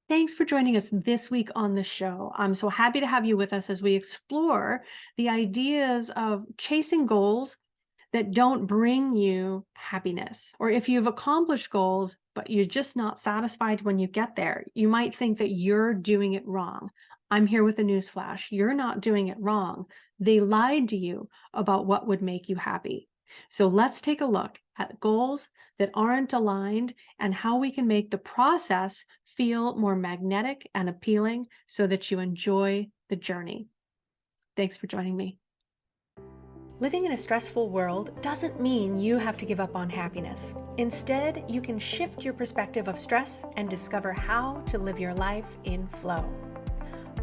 Thanks for joining us this week on the show. I'm so happy to have you with us as we explore the ideas of chasing goals that don't bring you happiness. Or if you've accomplished goals, but you're just not satisfied when you get there, you might think that you're doing it wrong. I'm here with a newsflash. You're not doing it wrong. They lied to you about what would make you happy. So let's take a look at goals that aren't aligned and how we can make the process feel more magnetic and appealing so that you enjoy the journey. Thanks for joining me. Living in a stressful world doesn't mean you have to give up on happiness. Instead, you can shift your perspective of stress and discover how to live your life in flow.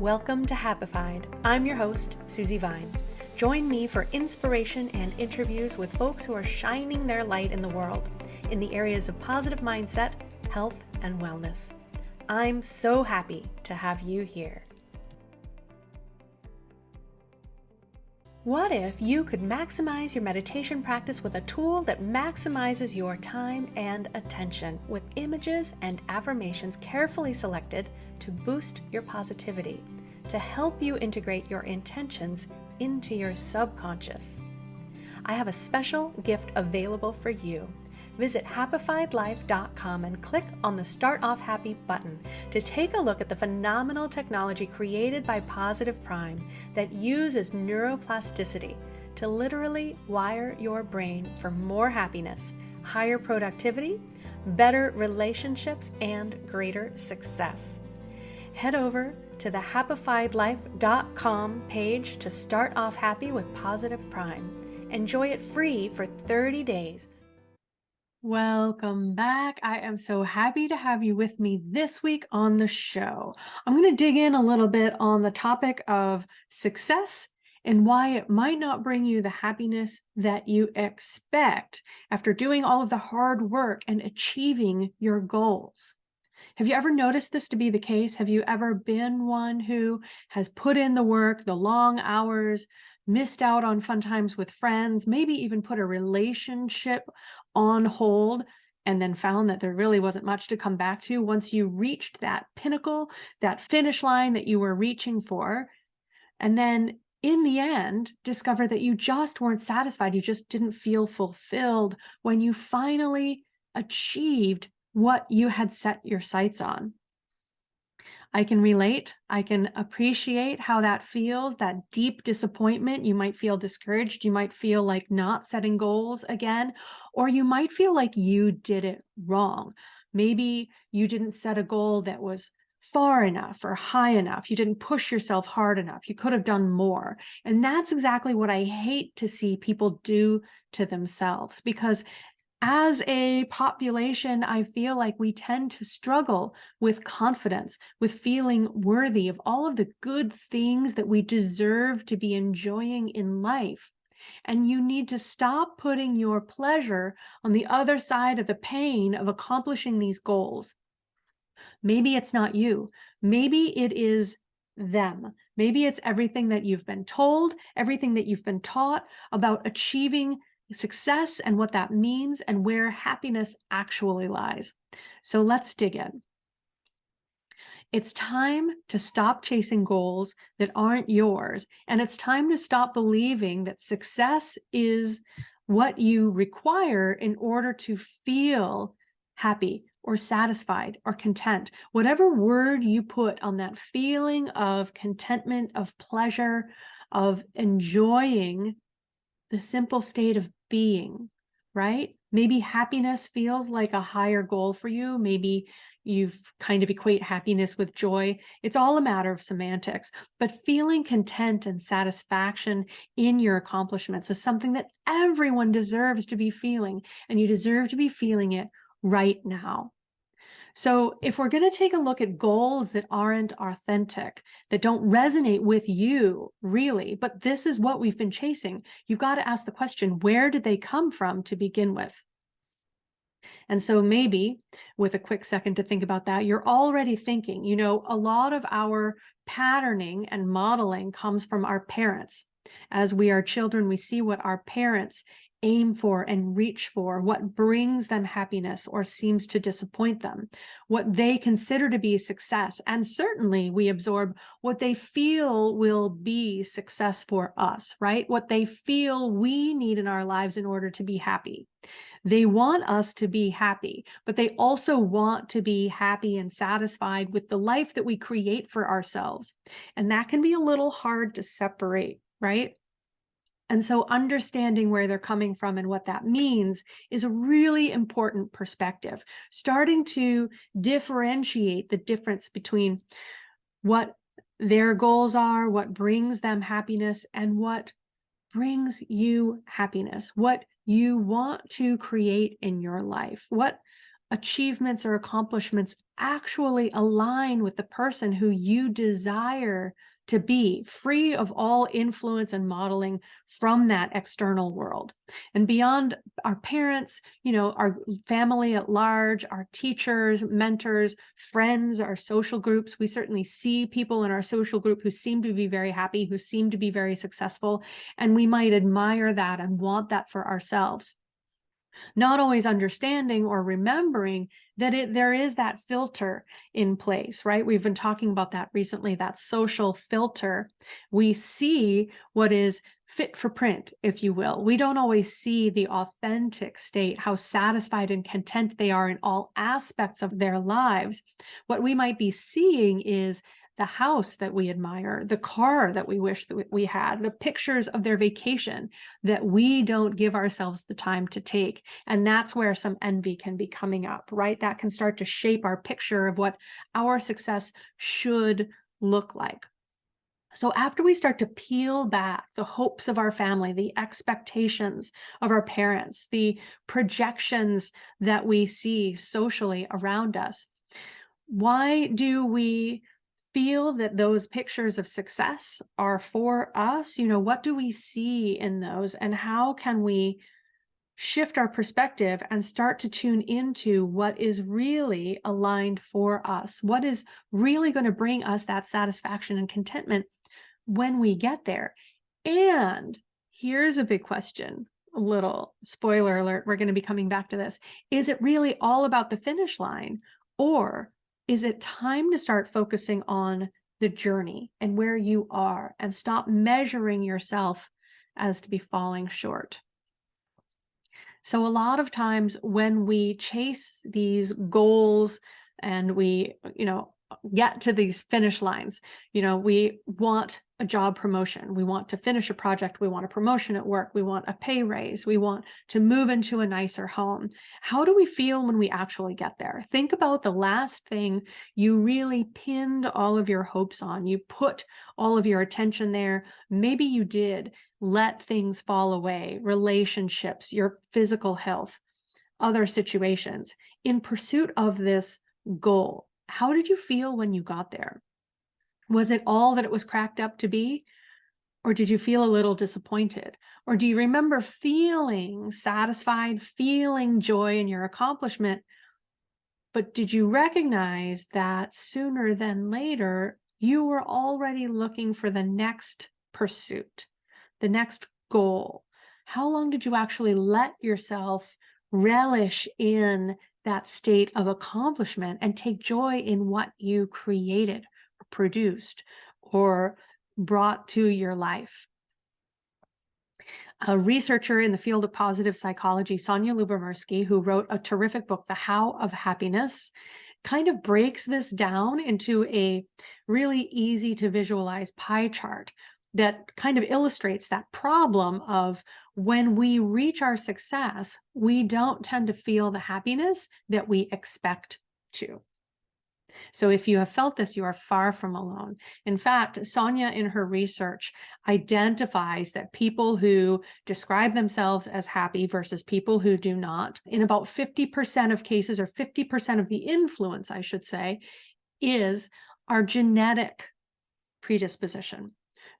Welcome to Happified. I'm your host, Susie Vine. Join me for inspiration and interviews with folks who are shining their light in the world in the areas of positive mindset, health, and wellness. I'm so happy to have you here. What if you could maximize your meditation practice with a tool that maximizes your time and attention with images and affirmations carefully selected to boost your positivity, to help you integrate your intentions into your subconscious? I have a special gift available for you. Visit happifiedlife.com and click on the Start Off Happy button to take a look at the phenomenal technology created by Positive Prime that uses neuroplasticity to literally wire your brain for more happiness, higher productivity, better relationships, and greater success. Head over to the happifiedlife.com page to start off happy with Positive Prime. Enjoy it free for 30 days. Welcome back. I am so happy to have you with me this week on the show. I'm going to dig in a little bit on the topic of success and why it might not bring you the happiness that you expect after doing all of the hard work and achieving your goals. Have you ever noticed this to be the case? Have you ever been one who has put in the work, the long hours, missed out on fun times with friends, maybe even put a relationship on hold, and then found that there really wasn't much to come back to once you reached that pinnacle, that finish line that you were reaching for, and then in the end, discover that you just weren't satisfied. You just didn't feel fulfilled when you finally achieved what you had set your sights on. I can relate. I can appreciate how that feels, that deep disappointment. You might feel discouraged. You might feel like not setting goals again, or you might feel like you did it wrong. Maybe you didn't set a goal that was far enough or high enough. You didn't push yourself hard enough. You could have done more. And that's exactly what I hate to see people do to themselves, because as a population, I feel like we tend to struggle with confidence, with feeling worthy of all of the good things that we deserve to be enjoying in life. And you need to stop putting your pleasure on the other side of the pain of accomplishing these goals. Maybe it's not you. Maybe it is them. Maybe it's everything that you've been told, everything that you've been taught about achieving success and what that means and where happiness actually lies. So let's dig in. It's time to stop chasing goals that aren't yours. And it's time to stop believing that success is what you require in order to feel happy or satisfied or content. Whatever word you put on that feeling of contentment, of pleasure, of enjoying the simple state of being, right? Maybe happiness feels like a higher goal for you. Maybe you've kind of equate happiness with joy. It's all a matter of semantics, but feeling content and satisfaction in your accomplishments is something that everyone deserves to be feeling, and you deserve to be feeling it right now. So if we're going to take a look at goals that aren't authentic, that don't resonate with you really, but this is what we've been chasing, you've got to ask the question, where did they come from to begin with? And so maybe with a quick second to think about that, you're already thinking, a lot of our patterning and modeling comes from our parents. As we are children, we see what our parents aim for and reach for, what brings them happiness or seems to disappoint them, what they consider to be success. And certainly we absorb what they feel will be success for us, right? What they feel we need in our lives in order to be happy. They want us to be happy, but they also want to be happy and satisfied with the life that we create for ourselves. And that can be a little hard to separate, right? And so understanding where they're coming from and what that means is a really important perspective. Starting to differentiate the difference between what their goals are, what brings them happiness, and what brings you happiness, what you want to create in your life, what achievements or accomplishments actually align with the person who you desire to be, free of all influence and modeling from that external world. And beyond our parents, our family at large, our teachers, mentors, friends, our social groups, we certainly see people in our social group who seem to be very happy, who seem to be very successful, and we might admire that and want that for ourselves. Not always understanding or remembering that there is that filter in place, right? We've been talking about that recently, that social filter. We see what is fit for print, if you will. We don't always see the authentic state, how satisfied and content they are in all aspects of their lives. What we might be seeing is the house that we admire, the car that we wish that we had, the pictures of their vacation that we don't give ourselves the time to take. And that's where some envy can be coming up, right? That can start to shape our picture of what our success should look like. So after we start to peel back the hopes of our family, the expectations of our parents, the projections that we see socially around us, why do we feel that those pictures of success are for us? What do we see in those, and how can we shift our perspective and start to tune into what is really aligned for us? What is really going to bring us that satisfaction and contentment when we get there? And here's a big question, a little spoiler alert, we're going to be coming back to this. Is it really all about the finish line, or is it time to start focusing on the journey and where you are, and stop measuring yourself as to be falling short? So a lot of times when we chase these goals and we, get to these finish lines, we want a job promotion, we want to finish a project, we want a promotion at work, we want a pay raise, we want to move into a nicer home. How do we feel when we actually get there? Think about the last thing you really pinned all of your hopes on. You put all of your attention there. Maybe you did let things fall away, relationships, your physical health, other situations, in pursuit of this goal. How did you feel when you got there? Was it all that it was cracked up to be? Or did you feel a little disappointed? Or do you remember feeling satisfied, feeling joy in your accomplishment? But did you recognize that sooner than later, you were already looking for the next pursuit, the next goal? How long did you actually let yourself relish in that state of accomplishment and take joy in what you created, or produced, or brought to your life? A researcher in the field of positive psychology, Sonia Lubomirsky, who wrote a terrific book, The How of Happiness, kind of breaks this down into a really easy to visualize pie chart that kind of illustrates that problem of when we reach our success, we don't tend to feel the happiness that we expect to. So if you have felt this, you are far from alone. In fact, Sonia in her research identifies that people who describe themselves as happy versus people who do not, in about 50% of cases, or 50% of the influence, I should say, is our genetic predisposition.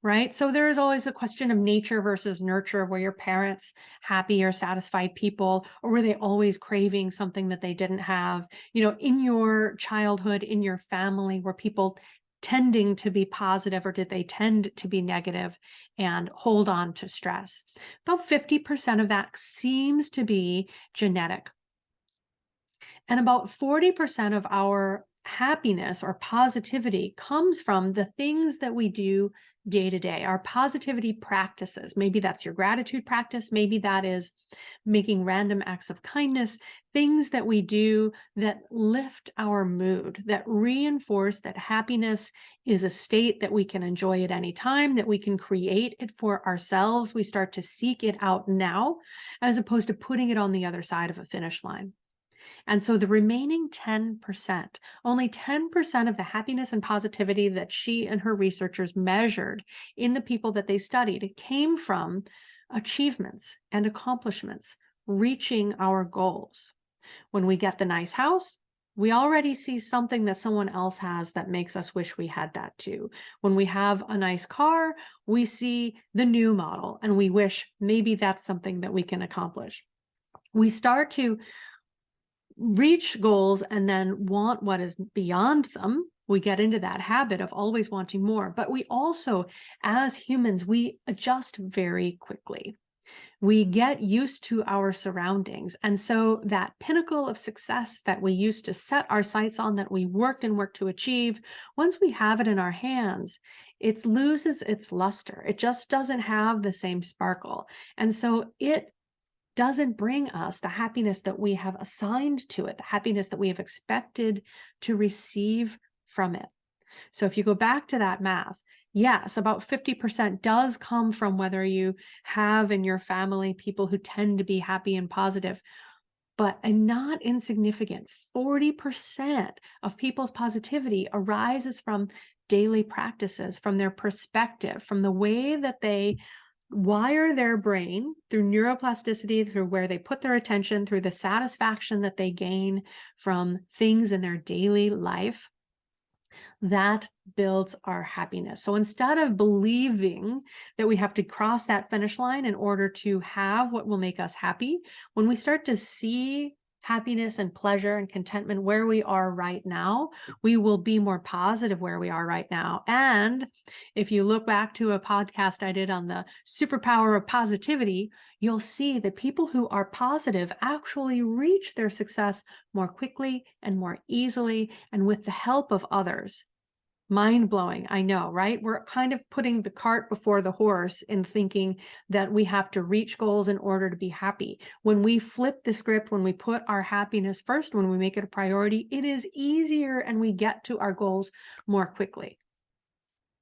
Right? So there is always a question of nature versus nurture. Were your parents happy or satisfied people, or were they always craving something that they didn't have? In your childhood, in your family, were people tending to be positive, or did they tend to be negative and hold on to stress? About 50% of that seems to be genetic. And about 40% of our happiness or positivity comes from the things that we do day to day, our positivity practices. Maybe that's your gratitude practice. Maybe that is making random acts of kindness, things that we do that lift our mood, that reinforce that happiness is a state that we can enjoy at any time, that we can create it for ourselves. We start to seek it out now, as opposed to putting it on the other side of a finish line. And so the remaining 10%, only 10% of the happiness and positivity that she and her researchers measured in the people that they studied came from achievements and accomplishments, reaching our goals. When we get the nice house, we already see something that someone else has that makes us wish we had that too. When we have a nice car, we see the new model and we wish maybe that's something that we can accomplish. We start to reach goals and then want what is beyond them. We get into that habit of always wanting more, but we also, as humans, we adjust very quickly. We get used to our surroundings. And so that pinnacle of success that we used to set our sights on, that we worked to achieve, once we have it in our hands, it loses its luster. It just doesn't have the same sparkle. And so it doesn't bring us the happiness that we have assigned to it, the happiness that we have expected to receive from it. So if you go back to that math, yes, about 50% does come from whether you have in your family people who tend to be happy and positive, but a not insignificant 40% of people's positivity arises from daily practices, from their perspective, from the way that they wire their brain through neuroplasticity, through where they put their attention, through the satisfaction that they gain from things in their daily life. That builds our happiness. So instead of believing that we have to cross that finish line in order to have what will make us happy, when we start to see happiness and pleasure and contentment where we are right now, we will be more positive where we are right now. And if you look back to a podcast I did on the superpower of positivity, you'll see that people who are positive actually reach their success more quickly and more easily, and with the help of others. Mind-blowing, I know, right? We're kind of putting the cart before the horse in thinking that we have to reach goals in order to be happy. When we flip the script, when we put our happiness first, when we make it a priority, it is easier and we get to our goals more quickly.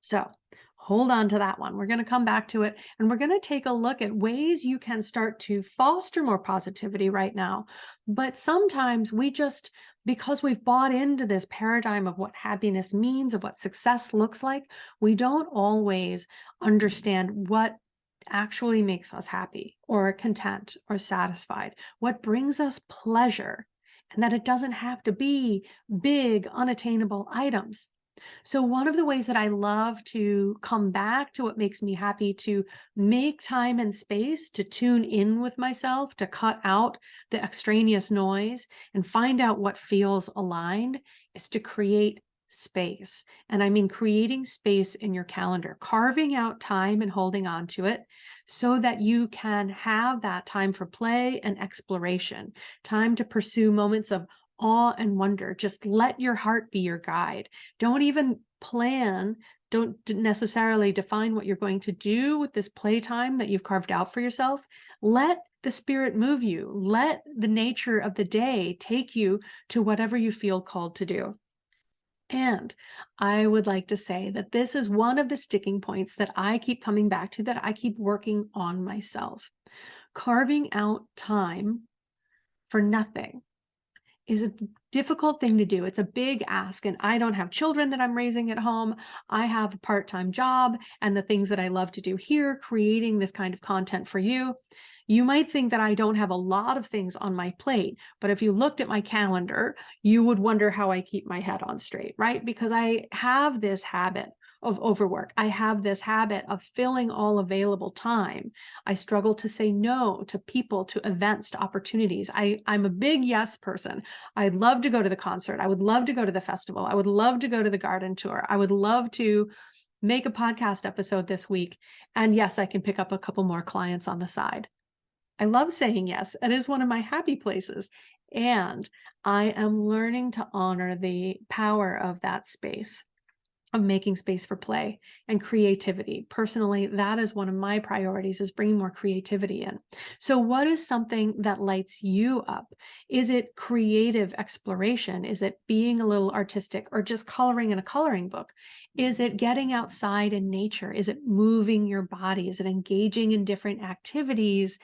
So hold on to that one. We're going to come back to it, and we're going to take a look at ways you can start to foster more positivity right now. But sometimes we just, because we've bought into this paradigm of what happiness means, of what success looks like, we don't always understand what actually makes us happy or content or satisfied, what brings us pleasure, and that it doesn't have to be big, unattainable items. So one of the ways that I love to come back to what makes me happy, to make time and space to tune in with myself, to cut out the extraneous noise and find out what feels aligned, is to create space. And I mean creating space in your calendar, carving out time and holding on to it so that you can have that time for play and exploration, time to pursue moments of awe and wonder. Just let your heart be your guide. Don't even plan, don't necessarily define what you're going to do with this playtime that you've carved out for yourself. Let the spirit move you. Let the nature of the day take you to whatever you feel called to do. And I would like to say that this is one of the sticking points that I keep coming back to, that I keep working on myself. Carving out time for nothing is a difficult thing to do. It's a big ask, and I don't have children that I'm raising at home. I have a part-time job and the things that I love to do here, creating this kind of content for you. You might think that I don't have a lot of things on my plate, but if you looked at my calendar, you would wonder how I keep my head on straight, right? Because I have this habit of overwork. I have this habit of filling all available time. I struggle to say no to people, to events, to opportunities. I'm a big yes person. I'd love to go to the concert. I would love to go to the festival. I would love to go to the garden tour. I would love to make a podcast episode this week. And yes, I can pick up a couple more clients on the side. I love saying yes. It is one of my happy places. And I am learning to honor the power of that space, of making space for play and creativity. Personally, that is one of my priorities, is bringing more creativity in. So what is something that lights you up? Is it creative exploration? Is it being a little artistic, or just coloring in a coloring book? Is it getting outside in nature? Is it moving your body? Is it engaging in different activities?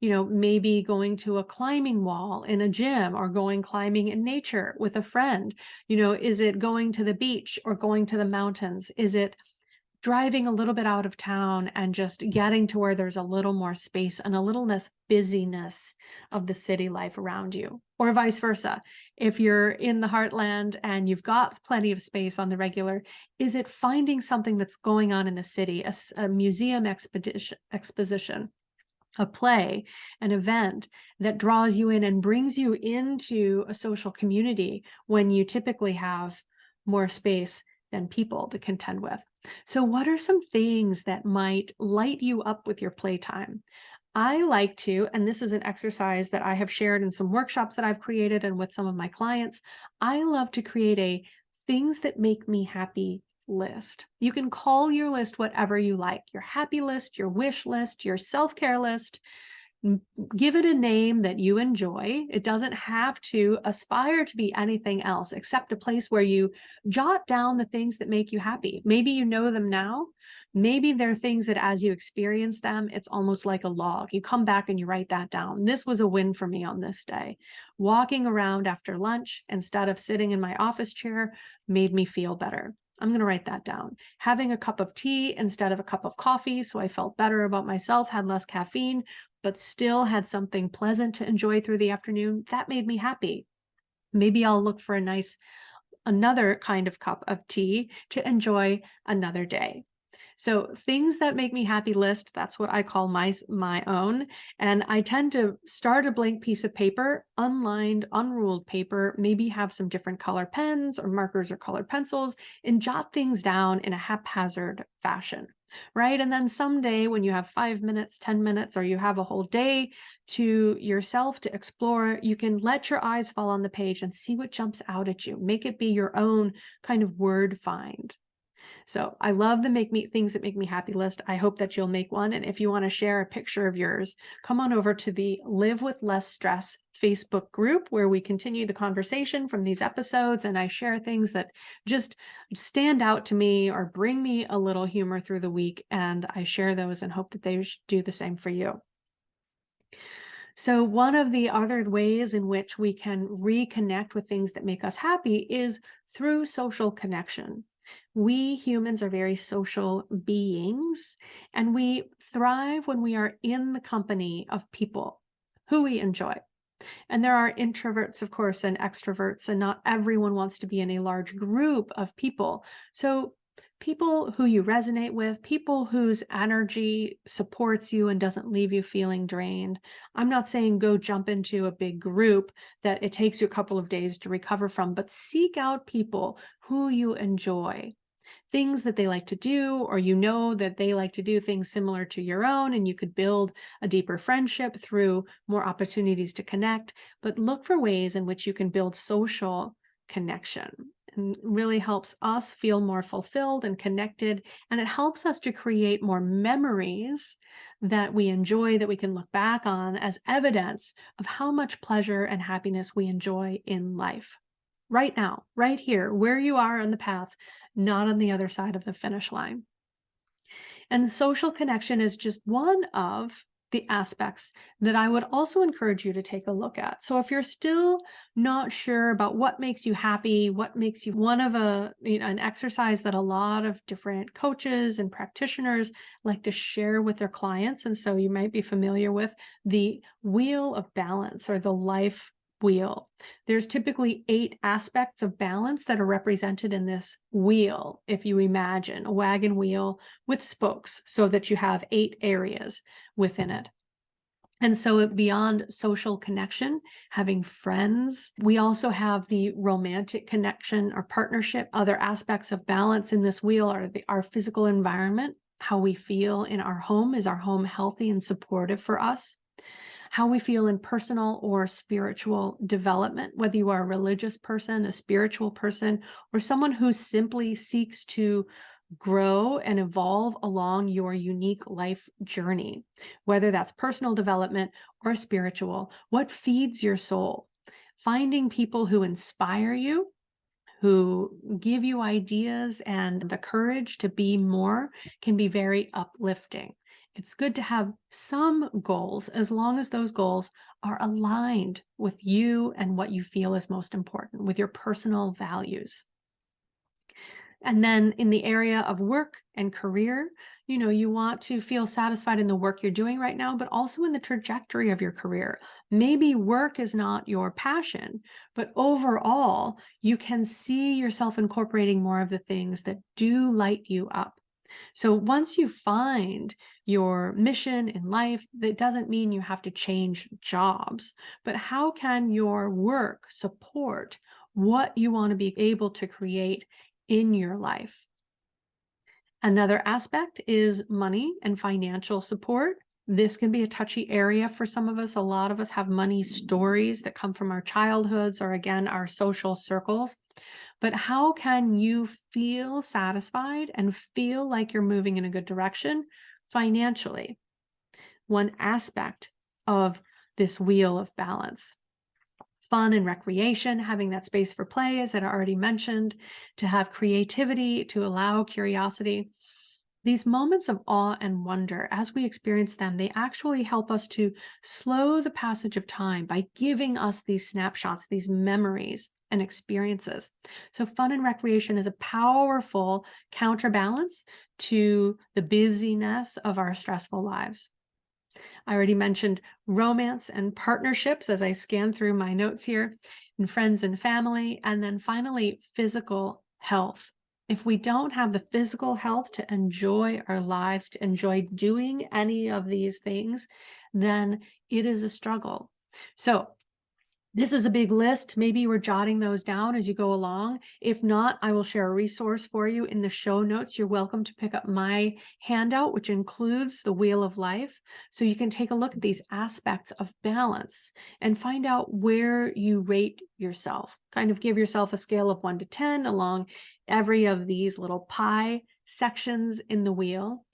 Maybe going to a climbing wall in a gym, or going climbing in nature with a friend. Is it going to the beach or going to the mountains? Is it driving a little bit out of town and just getting to where there's a little more space and a little less busyness of the city life around you? Or vice versa. If you're in the heartland and you've got plenty of space on the regular, is it finding something that's going on in the city, a museum exposition, a play, an event that draws you in and brings you into a social community when you typically have more space than people to contend with? So what are some things that might light you up with your playtime? I like to, and this is an exercise that I have shared in some workshops that I've created and with some of my clients, I love to create a things that make me happy list. You can call your list whatever you like, your happy list, your wish list, your self-care list. Give it a name that you enjoy. It doesn't have to aspire to be anything else except a place where you jot down the things that make you happy. Maybe you know them now. Maybe they're things that as you experience them, it's almost like a log. You come back and you write that down. This was a win for me on this day. Walking around after lunch instead of sitting in my office chair made me feel better. I'm going to write that down. Having a cup of tea instead of a cup of coffee, so I felt better about myself, had less caffeine, but still had something pleasant to enjoy through the afternoon. That made me happy. Maybe I'll look for another kind of cup of tea to enjoy another day. So things that make me happy list, that's what I call my own. And I tend to start a blank piece of paper, unlined, unruled paper, maybe have some different color pens or markers or colored pencils, and jot things down in a haphazard fashion, right? And then someday when you have 5 minutes, 10 minutes, or you have a whole day to yourself to explore, you can let your eyes fall on the page and see what jumps out at you. Make it be your own kind of word find. So I love the things that make me happy list. I hope that you'll make one. And if you want to share a picture of yours, come on over to the Live with Less Stress Facebook group, where we continue the conversation from these episodes. And I share things that just stand out to me or bring me a little humor through the week. And I share those and hope that they do the same for you. So one of the other ways in which we can reconnect with things that make us happy is through social connection. We humans are very social beings, and we thrive when we are in the company of people who we enjoy. And there are introverts, of course, and extroverts, and not everyone wants to be in a large group of people. So people who you resonate with, people whose energy supports you and doesn't leave you feeling drained. I'm not saying go jump into a big group that it takes you a couple of days to recover from, but seek out people who you enjoy, things that they like to do, or that they like to do things similar to your own, and you could build a deeper friendship through more opportunities to connect. But look for ways in which you can build social connection. And really helps us feel more fulfilled and connected. And it helps us to create more memories that we enjoy, that we can look back on as evidence of how much pleasure and happiness we enjoy in life. Right now, right here, where you are on the path, not on the other side of the finish line. And social connection is just one of the aspects that I would also encourage you to take a look at. So if you're still not sure about what makes you happy, what makes you one of an exercise that a lot of different coaches and practitioners like to share with their clients. And so you might be familiar with the wheel of balance, or the life wheel. There's typically 8 aspects of balance that are represented in this wheel. If you imagine a wagon wheel with spokes so that you have 8 areas within it. And so beyond social connection, having friends, we also have the romantic connection or partnership. Other aspects of balance in this wheel are our physical environment, how we feel in our home. Is our home healthy and supportive for us? How we feel in personal or spiritual development, whether you are a religious person, a spiritual person, or someone who simply seeks to grow and evolve along your unique life journey, whether that's personal development or spiritual. What feeds your soul? Finding people who inspire you, who give you ideas and the courage to be more, can be very uplifting. It's good to have some goals as long as those goals are aligned with you and what you feel is most important, with your personal values. And then in the area of work and career, you want to feel satisfied in the work you're doing right now, but also in the trajectory of your career. Maybe work is not your passion, but overall, you can see yourself incorporating more of the things that do light you up. So once you find your mission in life, that doesn't mean you have to change jobs, but how can your work support what you want to be able to create in your life? Another aspect is money and financial support. This can be a touchy area for some of us. A lot of us have money stories that come from our childhoods or, again, our social circles. But how can you feel satisfied and feel like you're moving in a good direction financially? One aspect of this wheel of balance. Fun and recreation, having that space for play, as I already mentioned, to have creativity, to allow curiosity. These moments of awe and wonder, as we experience them, they actually help us to slow the passage of time by giving us these snapshots, these memories and experiences. So fun and recreation is a powerful counterbalance to the busyness of our stressful lives. I already mentioned romance and partnerships as I scan through my notes here, and friends and family, and then finally, physical health. If we don't have the physical health to enjoy our lives, to enjoy doing any of these things, then it is a struggle. So this is a big list. Maybe you were jotting those down as you go along. If not, I will share a resource for you in the show notes. You're welcome to pick up my handout, which includes the Wheel of Life. So you can take a look at these aspects of balance and find out where you rate yourself. Kind of give yourself a scale of 1 to 10 along every of these little pie sections in the wheel.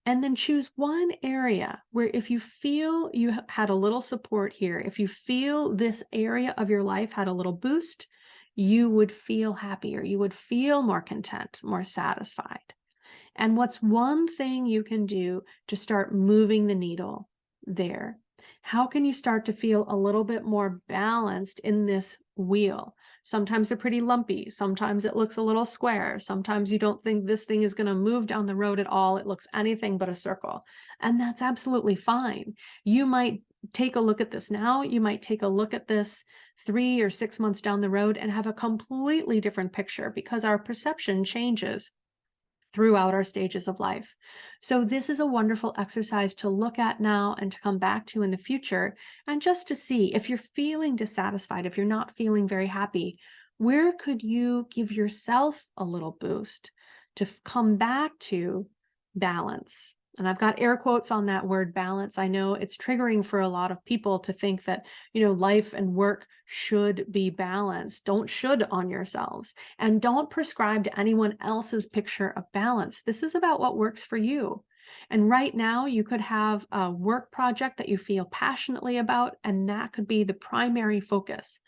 And then choose one area where, if you feel you had a little support here, if you feel this area of your life had a little boost, you would feel happier. You would feel more content, more satisfied. And what's one thing you can do to start moving the needle there? How can you start to feel a little bit more balanced in this wheel? Sometimes they're pretty lumpy. Sometimes it looks a little square. Sometimes you don't think this thing is going to move down the road at all. It looks anything but a circle. And that's absolutely fine. You might take a look at this now. You might take a look at this 3 or 6 months down the road and have a completely different picture, because our perception changes throughout our stages of life. So this is a wonderful exercise to look at now and to come back to in the future, and just to see if you're feeling dissatisfied, if you're not feeling very happy, where could you give yourself a little boost to come back to balance? And I've got air quotes on that word balance. I know it's triggering for a lot of people to think that, life and work should be balanced. Don't should on yourselves, and don't prescribe to anyone else's picture of balance. This is about what works for you. And right now, you could have a work project that you feel passionately about, and that could be the primary focus.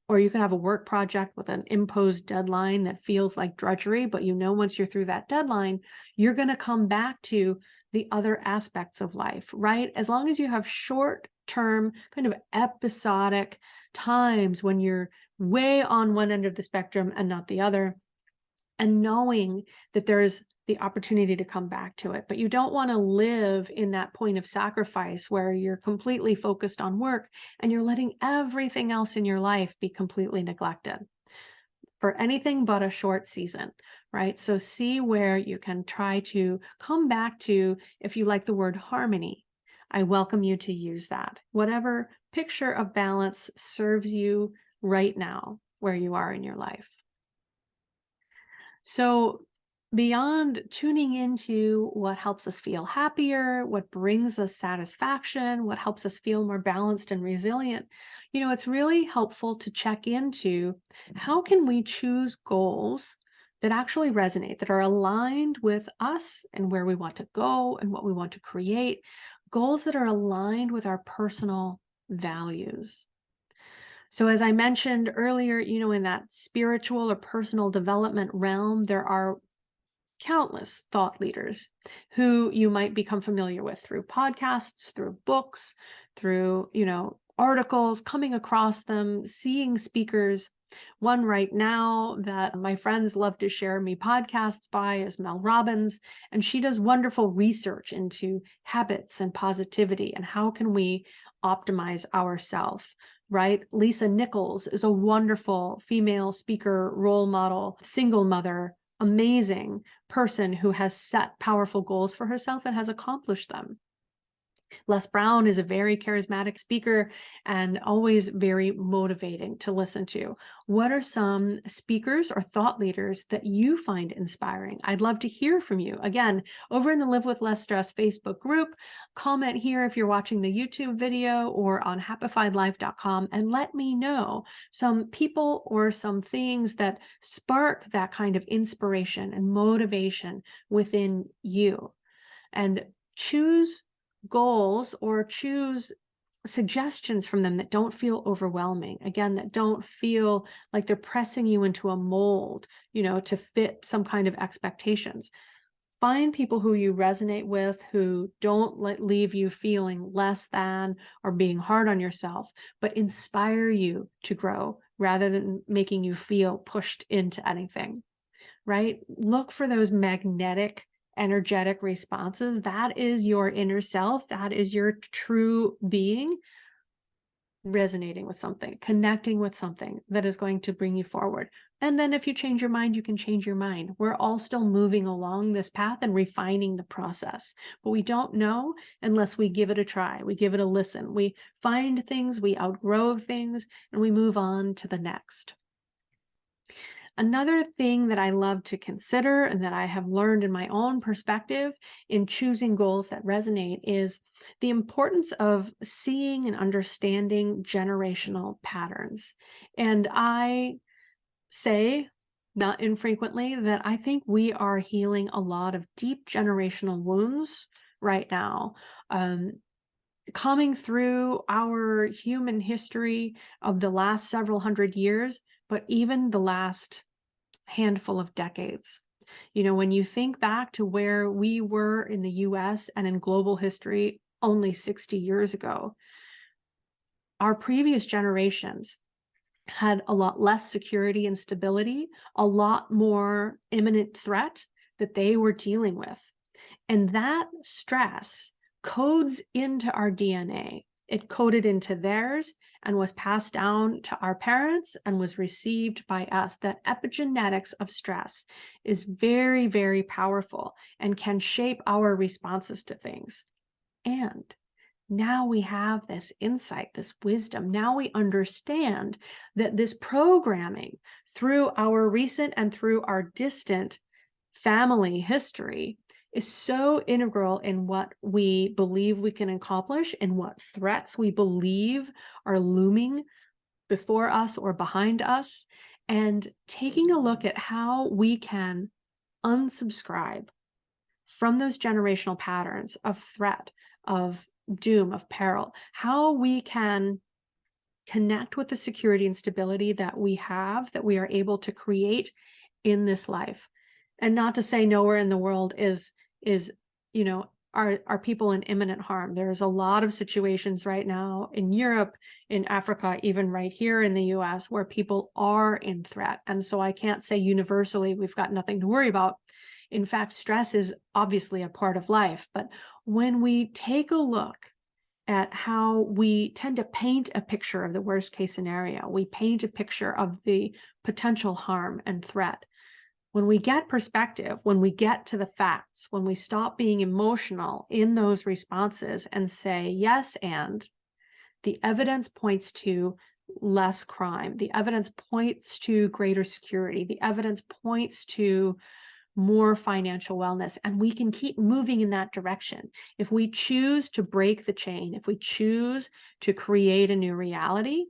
Or you could have a work project with an imposed deadline that feels like drudgery, but once you're through that deadline, you're going to come back to the other aspects of life, right? As long as you have short-term, kind of episodic times when you're way on one end of the spectrum and not the other, and knowing that there's the opportunity to come back to it. But you don't want to live in that point of sacrifice where you're completely focused on work and you're letting everything else in your life be completely neglected for anything but a short season, right? So see where you can try to come back to, if you like the word harmony, I welcome you to use that. Whatever picture of balance serves you right now where you are in your life. So, beyond tuning into what helps us feel happier, what brings us satisfaction, what helps us feel more balanced and resilient, it's really helpful to check into how can we choose goals that actually resonate, that are aligned with us and where we want to go and what we want to create, goals that are aligned with our personal values. So, as I mentioned earlier, in that spiritual or personal development realm, there are countless thought leaders who you might become familiar with through podcasts, through books, through, articles, coming across them, seeing speakers. One right now that my friends love to share me podcasts by is Mel Robbins, and she does wonderful research into habits and positivity and how can we optimize ourselves, right? Lisa Nichols is a wonderful female speaker, role model, single mother, amazing person who has set powerful goals for herself and has accomplished them. Les Brown is a very charismatic speaker and always very motivating to listen to. What are some speakers or thought leaders that you find inspiring? I'd love to hear from you. Again, over in the Live with Less Stress Facebook group, comment here if you're watching the YouTube video or on happifiedlife.com and let me know some people or some things that spark that kind of inspiration and motivation within you. And choose goals or choose suggestions from them that don't feel overwhelming. Again, that don't feel like they're pressing you into a mold, to fit some kind of expectations. Find people who you resonate with, who don't leave you feeling less than or being hard on yourself, but inspire you to grow rather than making you feel pushed into anything, right? Look for those magnetic energetic responses. That is your inner self. That is your true being resonating with something, connecting with something that is going to bring you forward. And then if you change your mind, you can change your mind. We're all still moving along this path and refining the process, but we don't know unless we give it a try. We give it a listen. We find things, we outgrow things, and we move on to the next. Another thing that I love to consider and that I have learned in my own perspective in choosing goals that resonate is the importance of seeing and understanding generational patterns. And I say, not infrequently, that I think we are healing a lot of deep generational wounds right now. Coming through our human history of the last several hundred years, but even the last handful of decades. When you think back to where we were in the US and in global history only 60 years ago, our previous generations had a lot less security and stability, a lot more imminent threat that they were dealing with. And that stress codes into our DNA. It coded into theirs and was passed down to our parents and was received by us. That epigenetics of stress is very, very powerful and can shape our responses to things. And now we have this insight, this wisdom. Now we understand that this programming through our recent and through our distant family history is so integral in what we believe we can accomplish and what threats we believe are looming before us or behind us, and taking a look at how we can unsubscribe from those generational patterns of threat, of doom, of peril, how we can connect with the security and stability that we have, that we are able to create in this life. And not to say nowhere in the world is are people in imminent harm. There's a lot of situations right now in Europe, in Africa, even right here in the US, where people are in threat. And so I can't say universally we've got nothing to worry about. In fact, stress is obviously a part of life. But when we take a look at how we tend to paint a picture of the worst case scenario, we paint a picture of the potential harm and threat. When we get perspective, when we get to the facts, when we stop being emotional in those responses and say, yes, and the evidence points to less crime, the evidence points to greater security, the evidence points to more financial wellness, and we can keep moving in that direction. If we choose to break the chain, if we choose to create a new reality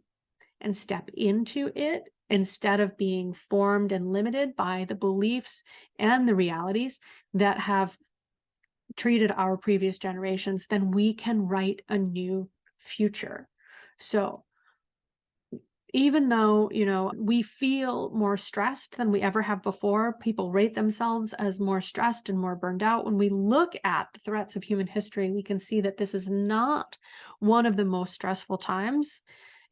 and step into it, instead of being formed and limited by the beliefs and the realities that have treated our previous generations, then we can write a new future. So even though, we feel more stressed than we ever have before, people rate themselves as more stressed and more burned out. When we look at the threats of human history, we can see that this is not one of the most stressful times,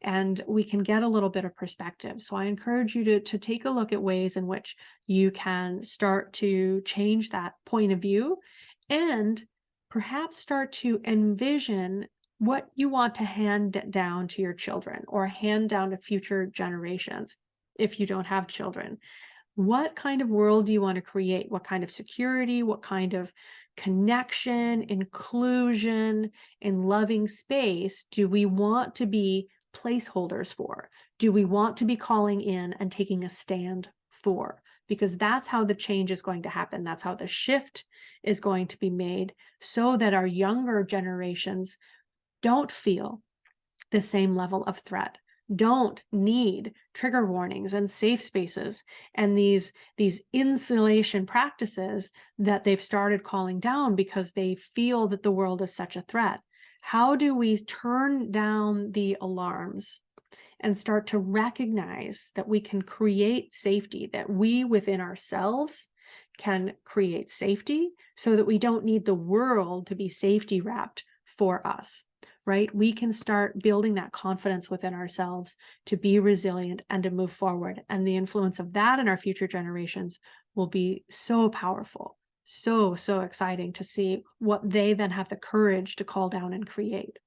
and we can get a little bit of perspective. So I encourage you to take a look at ways in which you can start to change that point of view and perhaps start to envision what you want to hand down to your children or hand down to future generations if you don't have children. What kind of world do you want to create? What kind of security? What kind of connection, inclusion, and loving space do we want to be placeholders for? Do we want to be calling in and taking a stand for? Because that's how the change is going to happen. That's how the shift is going to be made, so that our younger generations don't feel the same level of threat, don't need trigger warnings and safe spaces and these insulation practices that they've started calling down because they feel that the world is such a threat. How do we turn down the alarms and start to recognize that we can create safety, that we within ourselves can create safety, so that we don't need the world to be safety wrapped for us? Right? We can start building that confidence within ourselves to be resilient and to move forward. And the influence of that in our future generations will be so powerful, so exciting to see what they then have the courage to call down and create.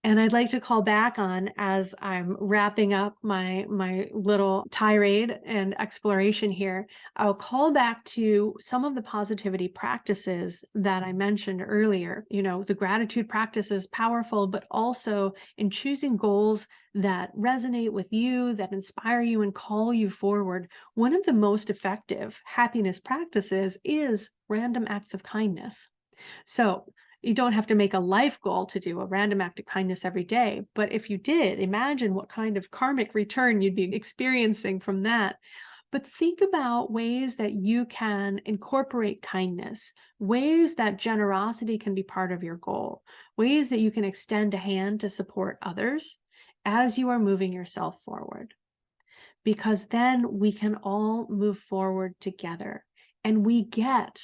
And I'd like to call back on, as I'm wrapping up my little tirade and exploration here, I'll call back to some of the positivity practices that I mentioned earlier. The gratitude practice is powerful, but also in choosing goals that resonate with you, that inspire you and call you forward. One of the most effective happiness practices is random acts of kindness. So you don't have to make a life goal to do a random act of kindness every day. But if you did, imagine what kind of karmic return you'd be experiencing from that. But think about ways that you can incorporate kindness, ways that generosity can be part of your goal, ways that you can extend a hand to support others as you are moving yourself forward. Because then we can all move forward together, and we get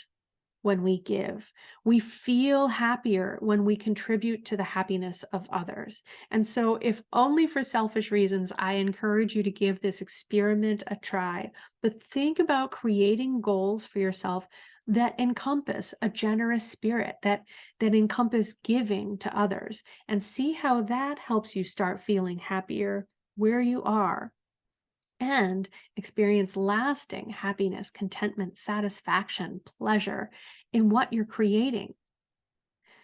when we give. We feel happier when we contribute to the happiness of others. And so, if only for selfish reasons, I encourage you to give this experiment a try. But think about creating goals for yourself that encompass a generous spirit, that encompass giving to others, and see how that helps you start feeling happier where you are, and experience lasting happiness, contentment, satisfaction, pleasure in what you're creating.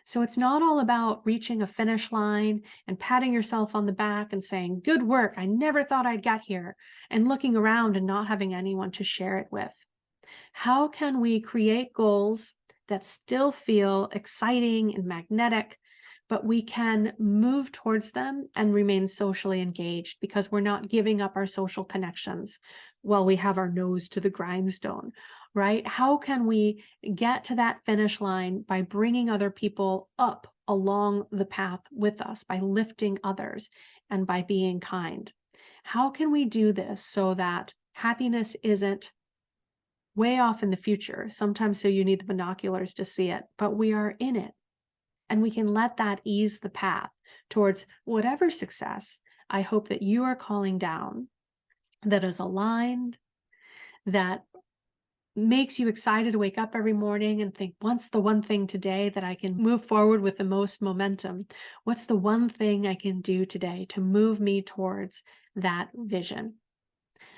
So it's not all about reaching a finish line and patting yourself on the back and saying, good work, I never thought I'd get here, and looking around and not having anyone to share it with. How can we create goals that still feel exciting and magnetic, but we can move towards them and remain socially engaged because we're not giving up our social connections while we have our nose to the grindstone, right? How can we get to that finish line by bringing other people up along the path with us, by lifting others and by being kind? How can we do this so that happiness isn't way off in the future, sometimes so you need the binoculars to see it, but we are in it. And we can let that ease the path towards whatever success I hope that you are calling down, that is aligned, that makes you excited to wake up every morning and think, what's the one thing today that I can move forward with the most momentum? What's the one thing I can do today to move me towards that vision?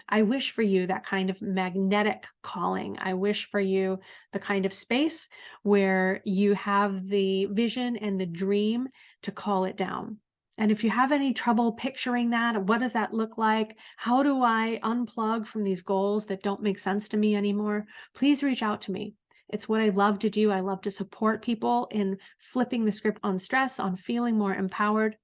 I wish for you that kind of magnetic calling. I wish for you the kind of space where you have the vision and the dream to call it down. And if you have any trouble picturing that, what does that look like? How do I unplug from these goals that don't make sense to me anymore? Please reach out to me. It's what I love to do. I love to support people in flipping the script on stress, on feeling more empowered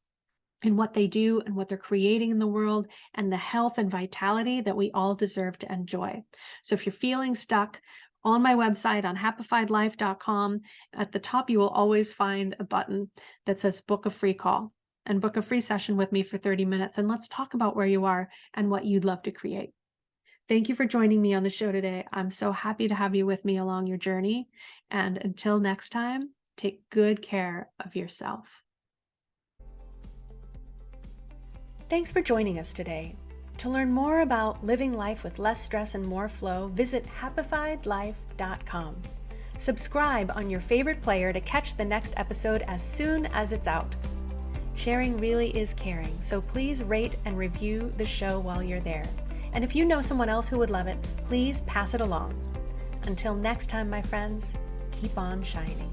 in what they do and what they're creating in the world, and the health and vitality that we all deserve to enjoy. So if you're feeling stuck, on my website on happifiedlife.com, at the top, you will always find a button that says book a free call and book a free session with me for 30 minutes. And let's talk about where you are and what you'd love to create. Thank you for joining me on the show today. I'm so happy to have you with me along your journey. And until next time, take good care of yourself. Thanks for joining us today. To learn more about living life with less stress and more flow, visit happifiedlife.com. Subscribe on your favorite player to catch the next episode as soon as it's out. Sharing really is caring, so please rate and review the show while you're there. And if you know someone else who would love it, please pass it along. Until next time, my friends, keep on shining.